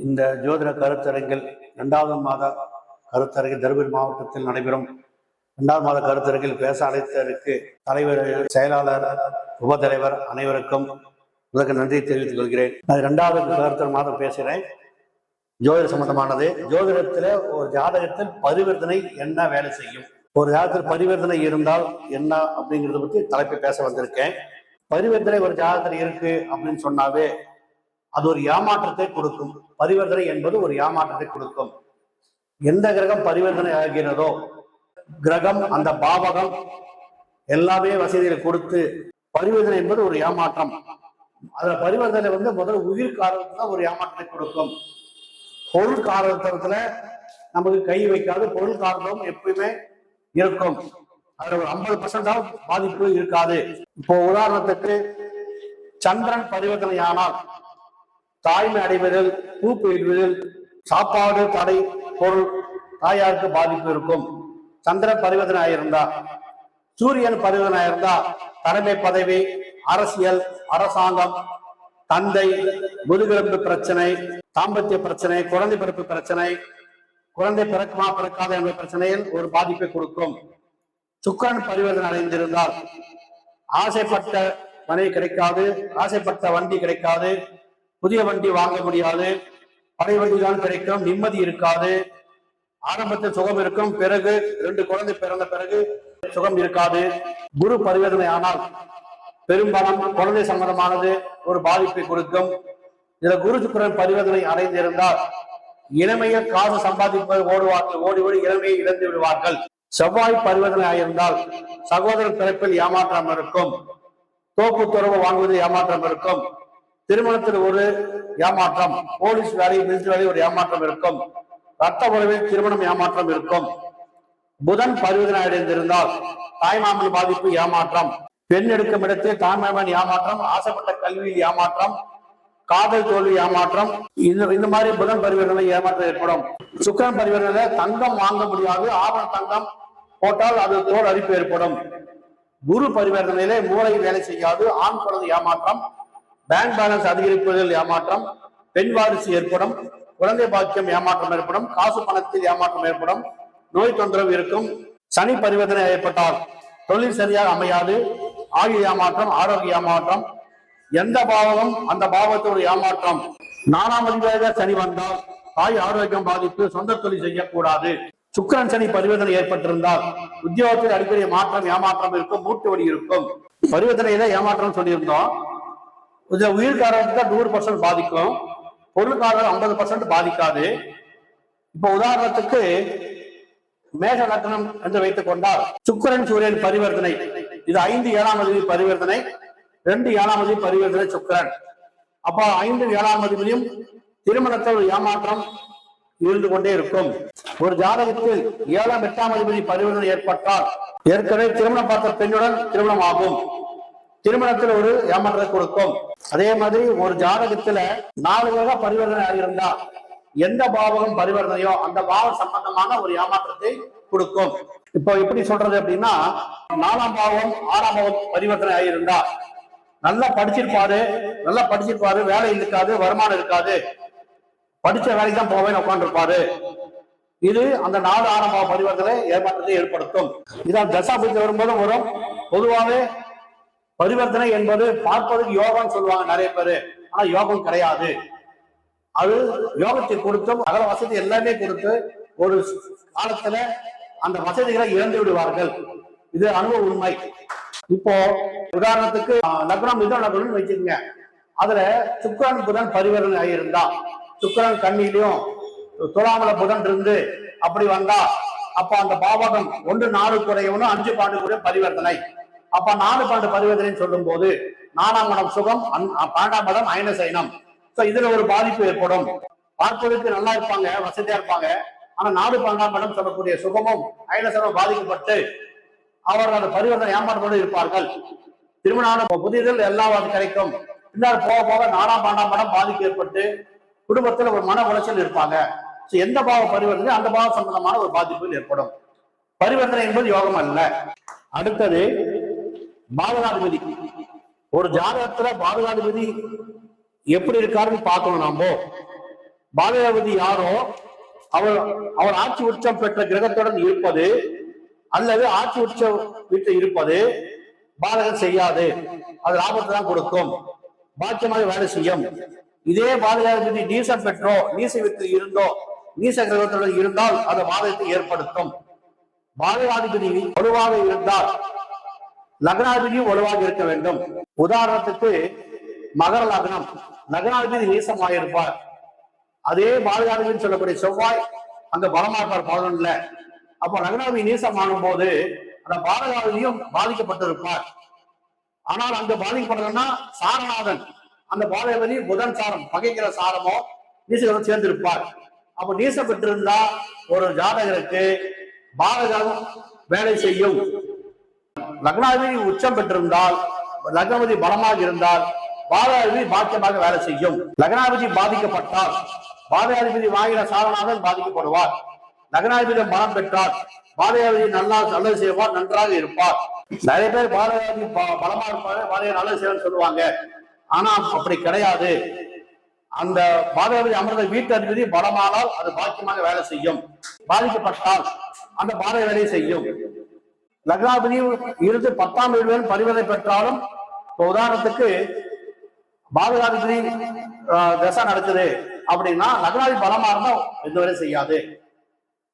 இந்த ஜோதிட கருத்தரங்கில் 2வது மாத கருத்தரங்கில் தருமபுரி மாவட்டத்தில் நடைபெறும் 2வது மாத கருத்தரங்கில் பேச அழைத்ததற்கு தலைவர், செயலாளர், உபத்தலைவர் அனைவருக்கும் முதற்கு நன்றி தெரிவித்துக் கொள்கிறேன். நான் 2வது கருத்தரங்க மாதம் பேசுகிறேன். ஜோதிட சம்பந்தமானது. ஜோதிடத்தில் ஒரு ஜாதகத்தில் பரிவர்த்தனை என்ன வேலை செய்யும், ஒரு ஜாதகத்தில் பரிவர்த்தனை இருந்தால் என்ன அப்படிங்கிறத பற்றி தலைப்பை பேச வந்திருக்கேன். பரிவர்த்தனை ஒரு ஜாதகத்தில் இருக்கு அப்படின்னு சொன்னாவே அது ஒரு ஏமாற்றத்தை கொடுக்கும். பரிவர்த்தனை என்பது ஒரு ஏமாற்றத்தை கொடுக்கும். எந்த கிரகம் பரிவர்த்தனை ஆகிறதோ கிரகம் அந்த பாவகம் எல்லாமே வசதிகளை கொடுத்து, பரிவர்த்தனை என்பது ஒரு ஏமாற்றம். அதுல பரிவர்த்தனை முதல்ல உயிர் காரணத்துல தான் ஒரு ஏமாற்றத்தை கொடுக்கும். பொருள் காரணத்துல நமக்கு கை வைக்காது. பொருள் காரணம் எப்பயுமே இருக்கும். அதுல ஒரு 50% பாதிப்பு இருக்காது. இப்போ உதாரணத்துக்கு சந்திரன் பரிவர்த்தனை ஆனால் தாய்மை அடைவதில், பூப்பு இடுவதில், சாப்பாடு தடை, பொருள், தாயாருக்கு பாதிப்பு இருக்கும். சந்திரன் பரிவர்த்தனை ஆயிருந்தா, சூரியன் பரிவர்த்தனை ஆயிருந்தா தலைமை பதவி, அரசியல், அரசாங்கம், தந்தை, முதுகெலும்பு பிரச்சனை, தாம்பத்திய பிரச்சனை, குழந்தை பிறப்பு பிரச்சனை, குழந்தை பிறக்குமா பிறக்காத என்ற பிரச்சனையில் ஒரு பாதிப்பை கொடுக்கும். சுக்கிரன் பரிவர்த்தனை அடைந்திருந்தால் ஆசைப்பட்ட மனை கிடைக்காது, ஆசைப்பட்ட வண்டி கிடைக்காது, புதிய வண்டி வாங்க முடியாது, பழைய வண்டி தான் கிடைக்கும், நிம்மதி இருக்காது, ஆரம்பத்தில் சுகம் இருக்கும், பிறகு 2 குழந்தை பிறந்த பிறகு சுகம் இருக்காது. குரு பரிவர்த்தனை ஆனால் பெரும்பாலும் குழந்தை சம்பந்தமானது ஒரு பாதிப்பை கொடுக்கும். இதுல குரு சுக்கிரன் பரிவர்த்தனை அடைந்திருந்தால் இளமையில் காசு சம்பாதிப்பது ஓடுவார்கள், ஓடி ஓடி இளமையை இழந்து விடுவார்கள். செவ்வாய் பரிவர்த்தனை ஆயிருந்தால் சகோதரர் பிறப்பில் ஏமாற்றம் இருக்கும், தோப்பு துறவு வாங்குவது ஏமாற்றம் இருக்கும், திருமணத்தில் ஒரு ஏமாற்றம், போலீஸ் வேலை, மிலிட்டரி வேலை ஒரு ஏமாற்றம் இருக்கும், ரத்த உறவில் திருமணம் ஏமாற்றம் இருக்கும். புதன் பரிவர்த்தனை அடைந்திருந்தால் தாய்மாமன் பாதிப்பு ஏமாற்றம், பெண் எடுக்கும் இடத்தில் தாய்மாமன் ஏமாற்றம், ஆசைப்பட்ட கல்வியில் ஏமாற்றம், காதல் தோல்வி ஏமாற்றம். இந்த மாதிரி புதன் பரிவர்த்தனை ஏமாற்றம் ஏற்படும். சுக்கிரன் பரிவர்த்தனை தங்கம் வாங்க முடியாது, ஆபரண தங்கம் போட்டால் அது தோல் அரிப்பு ஏற்படும். குரு பரிவர்த்தனையிலே மூளை வேலை செய்யாது, ஆண் குழந்தை ஏமாற்றம், பேங்க் பேலன்ஸ் அதிகரிப்பதில் ஏமாற்றம், பெண் வாரிசு ஏற்படும், குழந்தை பாக்கியம் ஏமாற்றம் ஏற்படும், காசு பணத்தில் ஏமாற்றம் ஏற்படும், நோய் தொந்தரவு இருக்கும். சனி பரிவர்த்தனை ஏற்பட்டால் தொழில் சரியாக அமையாது, ஆயுள் ஏமாற்றம், ஆரோக்கிய ஏமாற்றம், எந்த பாவகம் அந்த பாவத்தோடு ஏமாற்றம். 4ஆம் அதிபதியாக சனி வந்தால் தாய் ஆரோக்கியம் பாதிப்பு, சொந்த தொழில் செய்யக்கூடாது. சுக்கிரன் சனி பரிவர்த்தனை ஏற்பட்டிருந்தால் உத்தியோகத்தில் அடிக்கடி மாற்றம், ஏமாற்றம் இருக்கும், மூட்டு வலி இருக்கும். பரிவர்த்தனையில ஏமாற்றம் சொல்லியிருந்தோம். இதுல உயிர் காரணத்தை 100% பாதிக்கும், பொருளுக்காரர் 50% பாதிக்காது. இப்ப உதாரணத்துக்கு மேஷ லக்னம் என்று வைத்துக் கொண்டால் சுக்கிரன் சூரியன் பரிவர்த்தனை, இது 5 7ஆம் அதிபதி பரிவர்த்தனை, 2 7ஆம் அதிபதி பரிவர்த்தனை சுக்கிரன். அப்ப 5 7ஆம் அதிபதியும் திருமணத்தில் ஒரு ஏமாற்றம் இருந்து கொண்டே இருக்கும். ஒரு ஜாதகத்தில் 7ஆம் 8ஆம் அதிபதி பரிவர்த்தனை ஏற்பட்டால் ஏற்கனவே திருமணம் பார்த்த பெண்ணுடன் திருமணம் ஆகும், திருமணத்தில் ஒரு ஏமாற்றத்தை கொடுக்கும். அதே மாதிரி ஒரு ஜாதகத்துல 4 வகை பரிவர்த்தனை ஆகியிருந்தா எந்த பாவகம் பரிவர்த்தனையோ அந்த பாவம் சம்பந்தமான ஒரு ஏமாற்றத்தை கொடுக்கும். இப்போ எப்படி சொல்றது அப்படின்னா, 4ஆம் பாவம் 6ஆம் பாவம் பரிவர்த்தனை ஆகியிருந்தா நல்லா படிச்சிருப்பாரு, வேலை இருக்காது, வருமானம் இருக்காது, படிச்ச வேலைக்கு தான் போவேன்னு உட்காந்துருப்பாரு. இது அந்த 4 6ஆம் பாவ பரிவர்த்தனை ஏமாற்றத்தை ஏற்படுத்தும். இதான் தசாபுத்தி வரும்போது வரும். பொதுவாகவே பரிவர்த்தனை என்பது பார்ப்பதற்கு யோகம் சொல்லுவாங்க நிறைய பேரு, ஆனா யோகம் கிடையாது. அது யோகத்தை கொடுத்தும் அகல வசதி எல்லாமே கொடுத்து ஒரு காலத்துல அந்த வசதிகளை இழந்து விடுவார்கள். இது அனுபவ உண்மை. இப்போ உதாரணத்துக்கு லக்னம் லக்னம் வச்சுக்கோங்க. அதுல சுக்கிரன் புதன் பரிவர்த்தனை ஆகியிருந்தா, சுக்கிரன் கண்ணிலையும் துலாமல புதன் இருந்து அப்படி வந்தா, அப்ப அந்த பாவகம் 1 4 குறையவனும் 5 பாண்டு கூட பரிவர்த்தனை. அப்ப 4 பாண்டு பரிவர்த்தனை சொல்லும் போது 4ஆம் இடம் சுகம், 12ஆம் இடம் அயனசைனம். இதுல ஒரு பாதிப்பு ஏற்படும். பார்ப்பதற்கு நல்லா இருப்பாங்க, வசதியா இருப்பாங்க, ஆனா 4 12ஆம் இடம் சொல்லக்கூடிய சுகமும் அயனசைனம் பாதிக்கப்பட்டு அவர்கள் அந்த பரிவர்த்தனை ஏமாற்றத்தோடு இருப்பார்கள். திருமண புதிதில் எல்லாவது கிடைக்கும். பின்னர் போக போக 4ஆம் 12ஆம் இடம் பாதிப்பு ஏற்பட்டு குடும்பத்தில் ஒரு மன உளைச்சல் இருப்பாங்க. எந்த பாவ பரிவர்த்தனை அந்த பாவ சம்பந்தமான ஒரு பாதிப்புகள் ஏற்படும். பரிவர்த்தனை என்பது யோகம் அல்ல. அடுத்தது பாதகாதிபதி. ஒரு ஜாதகத்துல பாதகாதிபதி எப்படி இருக்காருன்னு பார்க்கணும். நாம பாதகாதிபதி யாரோ அவர் அவர் ஆட்சி உச்சம் பெற்ற கிரகத்துடன் இருப்பது அல்லது ஆட்சி உச்ச வீட்டில் இருப்பது பாதகம் செய்யாது. அது லாபத்தை தான் கொடுக்கும், பாக்கியமாக வேலை செய்யும். இதே பாதகாதிபதி நீசம் பெற்றோ நீச வீட்டில் இருந்தோ நீச கிரகத்துடன் இருந்தால் அது பாதகத்தை ஏற்படுத்தும். பாதகாதிபதி வலுவாக இருந்தால் லக்னாதிபதியும் வலுவாக இருக்க வேண்டும். உதாரணத்துக்கு மகர லக்னம், லக்னாதிபதி நீசமாயிருப்பார். அதே பாதகாதிபதி சொல்லக்கூடிய செவ்வாய் அங்க பலமா இருப்பார் 11ல. அப்போ லக்னாதிபதி நீசமாகும் போது அந்த பாதகாதிபதியும் பாதிக்கப்பட்டிருப்பார். ஆனால் அங்க பாதிக்கப்பட்டதுன்னா சாரநாதன் அந்த பாதகாதிபதி புதன் சாரம் பகைக்கிற சாரமோ நீசம் சேர்ந்திருப்பார். அப்ப நீசம் பெற்றிருந்தா ஒரு ஜாதகருக்கு பாதகம் வேலை செய்யும். லக்னாதிபதி உச்சம் பெற்றிருந்தால் லக்னாதிபதி பலமாக இருந்தால் பாதகாதிபதி பாக்கியமாக வேலை செய்யும். லக்னாதிபதி பாதிக்கப்பட்டால் பாதகாதிபதி வாங்கின சாரநாதன் பாதிக்கப்படுவார். லக்னாதிபதி பலம் பெற்றால் பாதகாதிபதி நல்லது செய்வார், நன்றாக இருப்பார். நிறைய பேர் பாதகாதிபதி பலமா இருப்பாங்க, பாதகாதிபதி நல்லது செய்வார்னு சொல்லுவாங்க. ஆனா அப்படி கிடையாது. அந்த பாதகாதிபதி அமர்ந்த வீட்டு அதிபதி பலமானால் அது பாக்கியமாக வேலை செய்யும். பாதிக்கப்பட்டால் அந்த பாதக வேலையை செய்யும். லக்னாதிபதி இருந்து 10ஆம் வீடு பரிவர்த்தனை பெற்றாலும், உதாரணத்துக்கு பாதகாதிபதி தசை நடக்குது அப்படின்னா லக்னாதிபதி பலமா இருந்தா எந்த வேலையும் செய்யாது.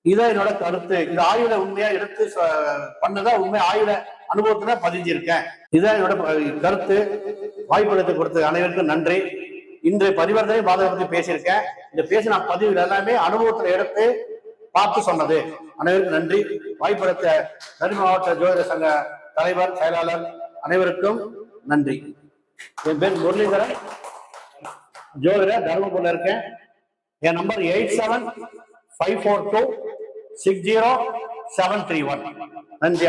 இதான் என்னோட கருத்து. இந்த ஆயுள உண்மையா எடுத்து பண்ணதா உண்மை ஆயுள அனுபவத்துல பதிஞ்சிருக்கேன். இதான் என்னோட கருத்து. வாய்ப்பு கொடுத்த அனைவருக்கும் நன்றி. இன்று பரிவர்த்தனை பாதகம் பற்றி பேசியிருக்கேன். இந்த பேசின பதிவுகள் எல்லாமே அனுபவத்துல எடுத்து பார்த்து சொன்னது. அனைவருக்கும் நன்றி. வாய்ப்படுத்த தருமபுரி மாவட்ட ஜோதிட சங்க தலைவர் செயலாளர் அனைவருக்கும் நன்றி. என் பேர் முரளிதரன், ஜோதிடர், தருமபுரியில் இருக்கேன். என் நம்பர் 8754260731. நன்றி.